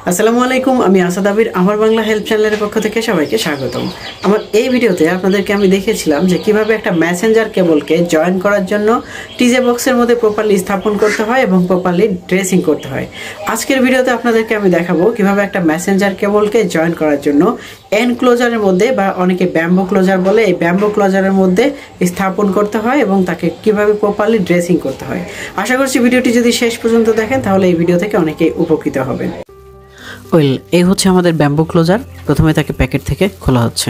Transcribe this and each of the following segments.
আসসালামু আলাইকুম, আমি আসাদ আবির আমার বাংলা হেল্প চ্যানেলের পক্ষ থেকে সবাইকে স্বাগতম। আমার এই ভিডিওতে আপনাদেরকে আমি দেখিয়েছিলাম যে কিভাবে একটা মেসেঞ্জার কেবলকে জয়েন করার জন্য টিজে বক্সের মধ্যে প্রপারলি স্থাপন করতে হয় এবং প্রপারলি ড্রেসিং করতে হয়। আজকের ভিডিওতে আপনাদেরকে আমি দেখাবো কিভাবে একটা মেসেঞ্জার কেবলকে জয়েন করার জন্য এনক্লোজারের মধ্যে বা অনেকে ব্যাম্বো ক্লোজার বলে, এই ব্যাম্বো ক্লোজারের মধ্যে স্থাপন করতে হয় এবং তাকে কিভাবে প্রপারলি ড্রেসিং করতে হয়। আশা করছি ভিডিওটি যদি শেষ পর্যন্ত দেখেন তাহলে এই ভিডিও থেকে অনেকেই উপকৃত হবেন। এই হচ্ছে আমাদের ব্যাম্বো ক্লোজার। প্রথমে তাকে প্যাকেট থেকে খোলা হচ্ছে।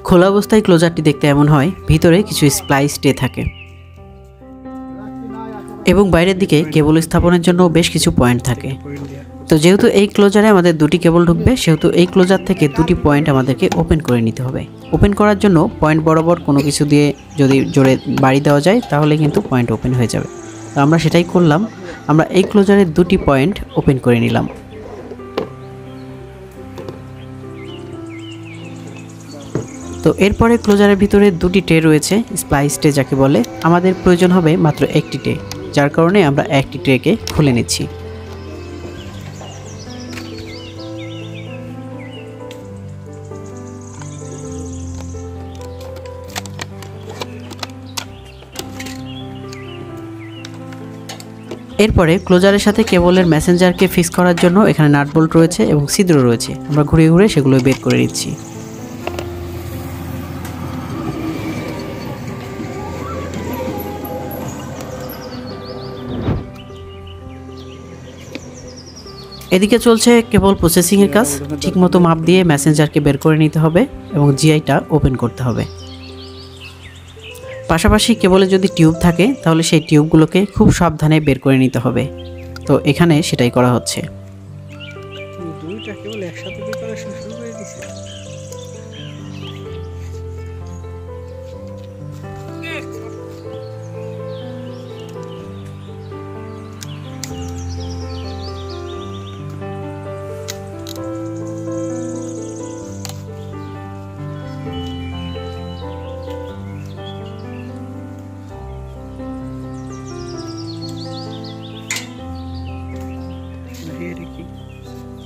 খোলা অবস্থায় ক্লোজারটি দেখতে এমন হয়, ভিতরে কিছু স্প্লাইস টে থাকে এবং বাইরের দিকে কেবল স্থাপনের জন্য বেশ কিছু পয়েন্ট থাকে। তো যেহেতু এই ক্লোজারে আমাদের দুটি কেবল ঢুকবে, সেহেতু এই ক্লোজার থেকে দুটি পয়েন্ট আমাদেরকে ওপেন করে নিতে হবে। ওপেন করার জন্য পয়েন্ট বরাবর কোনো কিছু দিয়ে যদি জোরে বাড়ি দেওয়া যায় তাহলে কিন্তু পয়েন্ট ওপেন হয়ে যাবে। তো আমরা সেটাই করলাম, আমরা এই ক্লোজারের দুটি পয়েন্ট ওপেন করে নিলাম। তো এরপরে ক্লোজারের ভিতরে দুটি টে রয়েছে, স্প্লাইস টে যাকে বলে। আমাদের প্রয়োজন হবে মাত্র একটি টে, যার কারণে আমরা একটি ট্রেকে খুলে নিচ্ছি। এরপরে ক্লোজারের সাথে কেবলের মেসেঞ্জারকে ফিক্স করার জন্য এখানে নাট বোল্ট রয়েছে এবং ছিদ্র রয়েছে। আমরা ঘুরে ঘুরে সেগুলো বের করে নিচ্ছি। এদিকে চলছে কেবল প্রসেসিং এর কাজ। ঠিকমতো মাপ দিয়ে মেসেঞ্জারকে বের করে নিতে হবে এবং জিআইটা ওপেন করতে হবে। পাশাপাশি কেবলে যদি টিউব থাকে তাহলে সেই টিউবগুলোকে খুব সাবধানে বের করে নিতে হবে। তো এখানে সেটাই করা হচ্ছে।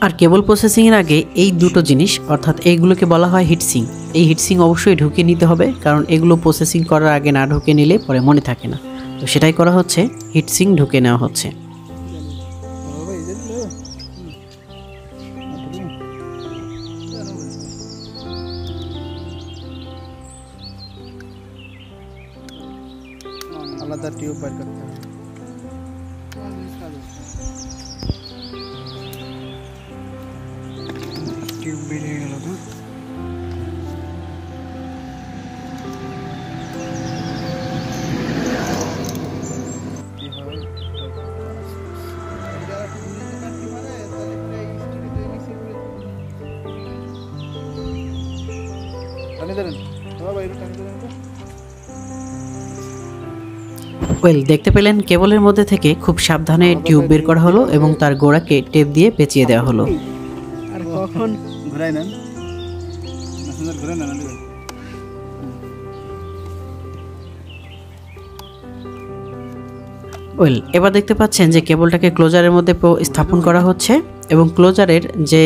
আর কেবল প্রসেসিং এর আগে এই দুটো জিনিস, অর্থাৎ এইগুলোকে বলা হয় হিটসিং। এই হিটসিং অবশ্যই ঢুকিয়ে নিতে হবে, কারণ এগুলো প্রসেসিং করার আগে না ঢুকে নিলে পরে মনে থাকে না। তো সেটাই করা হচ্ছে, হিটসিং ঢুকে নেওয়া হচ্ছে। আলাদা টিউব বের করতে হবে। টিউব বেরিয়ে গেল তো। দেখতে পেলেন কেবলের মধ্যে থেকে খুব সাবধানে টিউব বের করা হলো এবং তার গোড়াকে টেপ দিয়ে পেঁচিয়ে দেওয়া হলো। আর কখন ঘুরাই নেন, ঘুরে নেন। এবার দেখতে পাচ্ছেন যে কেবলটাকে ক্লোজারের মধ্যে স্থাপন করা হচ্ছে এবং ক্লোজারের যে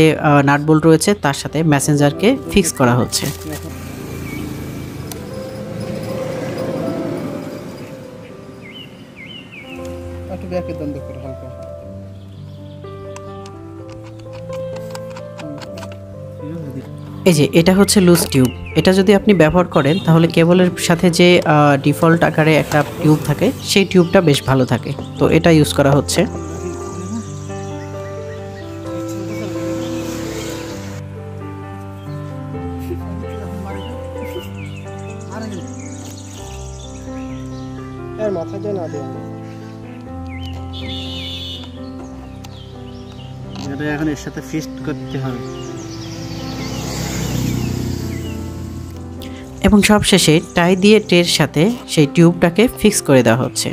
নাট বোল্ট রয়েছে তার সাথে মেসেঞ্জারকে ফিক্স করা হচ্ছে। এই যে এটা হচ্ছে লুজ টিউব। এটা যদি আপনি ব্যবহার করেন তাহলে কেবলের সাথে যে ডিফল্ট আকারে একটা টিউব থাকে সেই টিউবটা বেশ ভালো থাকে। তো এটা ইউজ করা হচ্ছে। এটা এখন এর সাথে ফিক্সড করতে হবে এবং সবশেষে টাই দিয়ে টের সাথে সেই টিউবটাকে ফিক্স করে দেওয়া হচ্ছে।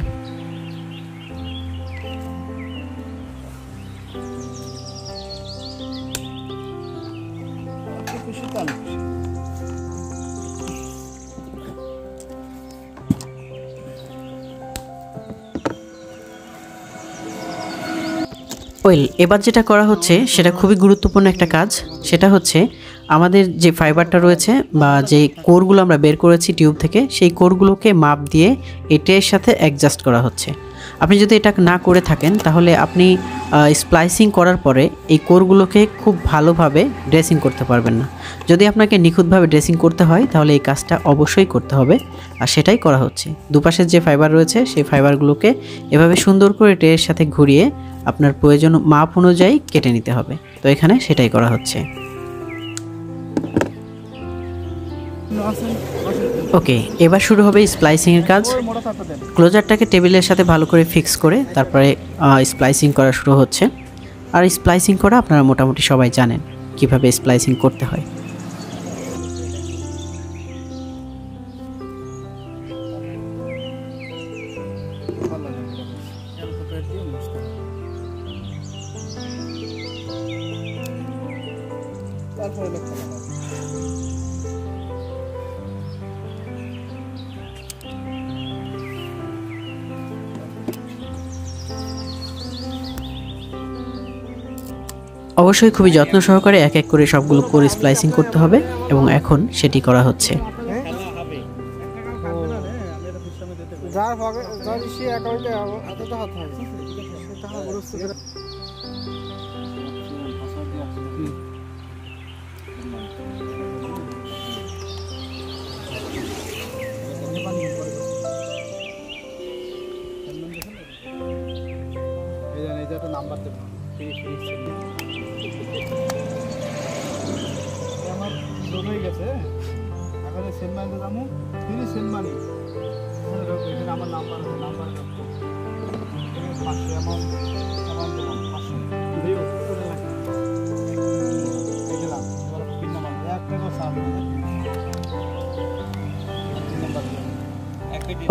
ওয়েল, এবার যেটা করা হচ্ছে সেটা খুবই গুরুত্বপূর্ণ একটা কাজ। সেটা হচ্ছে আমাদের যে ফাইবারটা রয়েছে বা যে কোরগুলো আমরা বের করেছি টিউব থেকে, সেই কোরগুলোকে মাপ দিয়ে এই ট্রের সাথে অ্যাডজাস্ট করা হচ্ছে। আপনি যদি এটা না করে থাকেন তাহলে আপনি স্প্লাইসিং করার পরে এই কোরগুলোকে খুব ভালোভাবে ড্রেসিং করতে পারবেন না। যদি আপনাকে নিখুঁতভাবে ড্রেসিং করতে হয় তাহলে এই কাজটা অবশ্যই করতে হবে, আর সেটাই করা হচ্ছে। দুপাশের যে ফাইবার রয়েছে সেই ফাইবারগুলোকে এভাবে সুন্দর করে ট্রের সাথে ঘুরিয়ে আপনার প্রয়োজন মাপ অনুযায়ী কেটে নিতে হবে। তো এখানে সেটাই করা হচ্ছে। ওকে, এবার শুরু হবে স্প্লাইসিংয়ের কাজ। ক্লোজারটাকে টেবিলের সাথে ভালো করে ফিক্স করে তারপরে স্প্লাইসিং করা শুরু হচ্ছে। আর স্প্লাইসিং করা আপনারা মোটামুটি সবাই জানেন কিভাবে স্প্লাইসিং করতে হয়। অবশ্যই খুবই যত্ন সহকারে এক এক করে সবগুলো কোর স্প্লাইসিং করতে হবে এবং এখন সেটি করা হচ্ছে।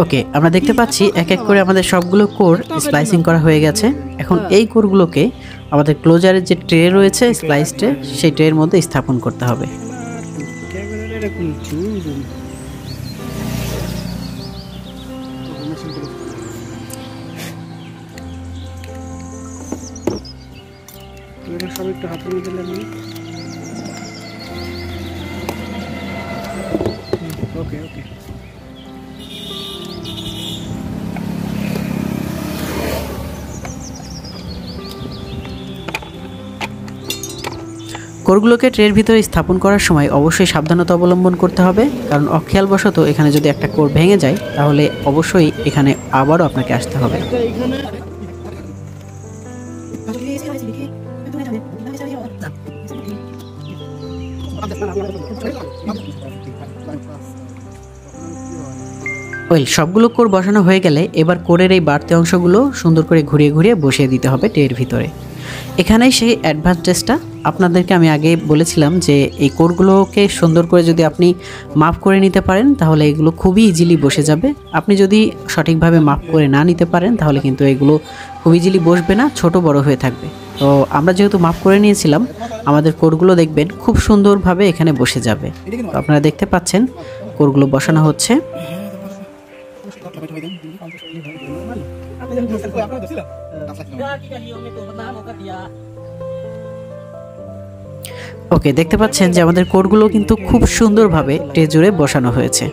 ওকে, আমরা দেখতে পাচ্ছি এক এক করে আমাদের সবগুলো কোর স্প্লাইসিং করা হয়ে গেছে। এখন এই কোরগুলোকে আমাদের ক্লোজারের যে ট্রে রয়েছে স্প্লাইস ট্রে, সেই ট্রের মধ্যে স্থাপন করতে হবে। ওকে ওকে, কোরগুলোকে ট্রের ভিতরে স্থাপন করার সময় অবশ্যই সাবধানতা অবলম্বন করতে হবে, কারণ অখেয়ালবশত এখানে যদি একটা কোর ভেঙে যায় তাহলে অবশ্যই এখানে আবারও আপনাকে আসতে হবে। ওয়েল, সবগুলো কোর বসানো হয়ে গেলে এবার কোরের এই বাড়তি অংশগুলো সুন্দর করে ঘুরিয়ে ঘুরিয়ে বসিয়ে দিতে হবে ট্রের ভিতরে। এখানেই সেই অ্যাডভান্টেজটা। আপনাদেরকে আমি আগে বলেছিলাম যে এই কোরগুলোকে সুন্দর করে যদি আপনি মাপ করে নিতে পারেন তাহলে এগুলো খুবই ইজিলি বসে যাবে। আপনি যদি সঠিকভাবে মাপ করে না নিতে পারেন তাহলে কিন্তু এগুলো খুব ইজিলি বসবে না, ছোট বড় হয়ে থাকবে। তো আমরা যেহেতু মাপ করে নিয়েছিলাম, আমাদের কোরগুলো দেখবেন খুব সুন্দরভাবে এখানে বসে যাবে। তো আপনারা দেখতে পাচ্ছেন কোরগুলো বসানো হচ্ছে। ওকে, দেখতে পাচ্ছেন যে আমাদের কোরগুলো কিন্তু খুব সুন্দরভাবে ট্রে জুড়ে বসানো হয়েছে।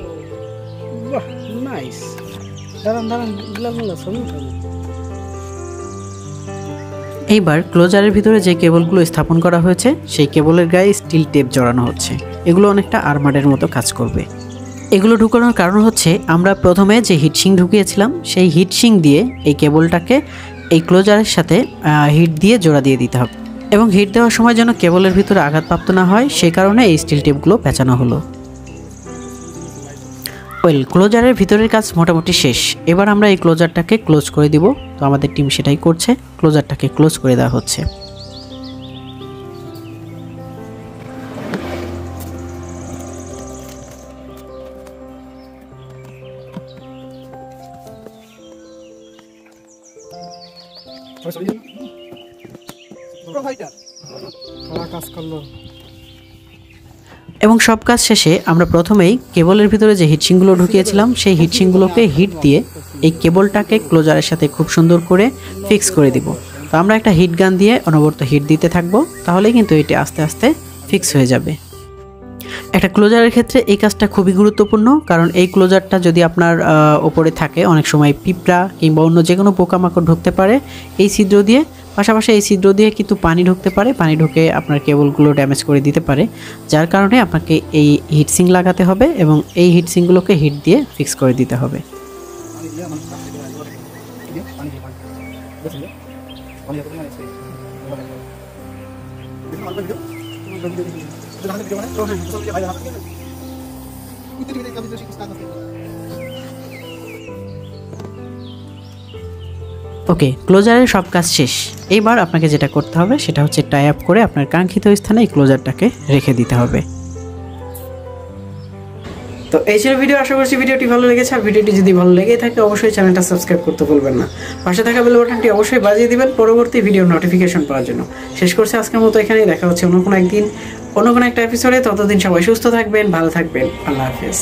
এইবার ক্লোজারের ভিতরে যে কেবলগুলো স্থাপন করা হয়েছে সেই কেবলের গায়ে স্টিল টেপ জড়ানো হচ্ছে। এগুলো অনেকটা আর্মারের মতো কাজ করবে। এগুলো ঢুকানোর কারণ হচ্ছে আমরা প্রথমে যে হিটসিং ঢুকিয়েছিলাম সেই হিটসিং দিয়ে এই কেবলটাকে এই ক্লোজারের সাথে হিট দিয়ে জোড়া দিয়ে দিতে হবে, এবং হিট দেওয়ার সময় যেন কেবলের ভিতরে আঘাতপ্রাপ্ত না হয় সেই কারণে এই স্টিল টেপগুলো পেঁচানো হলো। ওয়েল, ক্লোজারের ভিতরের কাজ মোটামুটি শেষ। এবার আমরা এই ক্লোজারটাকে ক্লোজ করে দিব। তো আমাদের টিম সেটাই করছে, ক্লোজারটাকে ক্লোজ করে দেওয়া হচ্ছে। এবং সব কাজ শেষে আমরা প্রথমেই কেবলের ভিতরে যে হিটসিংগুলো ঢুকিয়েছিলাম সেই হিটসিংগুলোকে হিট দিয়ে এই কেবলটাকে ক্লোজারের সাথে খুব সুন্দর করে ফিক্স করে দিব। তো তো আমরা একটা হিট গান দিয়ে অনবরত হিট দিতে থাকবো, তাহলেই কিন্তু এটি আস্তে আস্তে ফিক্স হয়ে যাবে। একটা ক্লোজারের ক্ষেত্রে এই কাজটা খুবই গুরুত্বপূর্ণ, কারণ এই ক্লোজারটা যদি আপনার ওপরে থাকে অনেক সময় পিঁপড়া কিংবা অন্য যে কোনো পোকামাকড় ঢুকতে পারে এই ছিদ্র দিয়ে। পাশাপাশি এই ছিদ্র দিয়ে কিন্তু পানি ঢুকতে পারে, পানি ঢুকে আপনার কেবলগুলো ড্যামেজ করে দিতে পারে, যার কারণে আপনাকে এই হিটসিং লাগাতে হবে এবং এই হিটসিংগুলোকে হিট দিয়ে ফিক্স করে দিতে হবে। ওকে, ক্লোজারের সব কাজ শেষ। এইবার আপনাকে যেটা করতে হবে সেটা হচ্ছে টাই আপ করে আপনার কাঙ্ক্ষিত স্থানে এই ক্লোজারটাকে রেখে দিতে হবে। তো এই ছিল ভিডিও। আশা করছি ভিডিওটি ভালো লেগেছে। আর ভিডিওটি যদি ভালো লেগে থাকে অবশ্যই চ্যানেলটা সাবস্ক্রাইব করতে ভুলবেন না। পাশে থাকা বেল বাটনটি অবশ্যই বাজিয়ে দিবেন পরবর্তী ভিডিওর নোটিফিকেশন পাওয়ার জন্য। শেষ করছি আজকের মতো এখানেই। দেখা হচ্ছে অন্য কোনো একদিন অন্য কোনো একটা এপিসোডে। ততদিন সবাই সুস্থ থাকবেন, ভালো থাকবেন। আল্লাহ হাফেজ।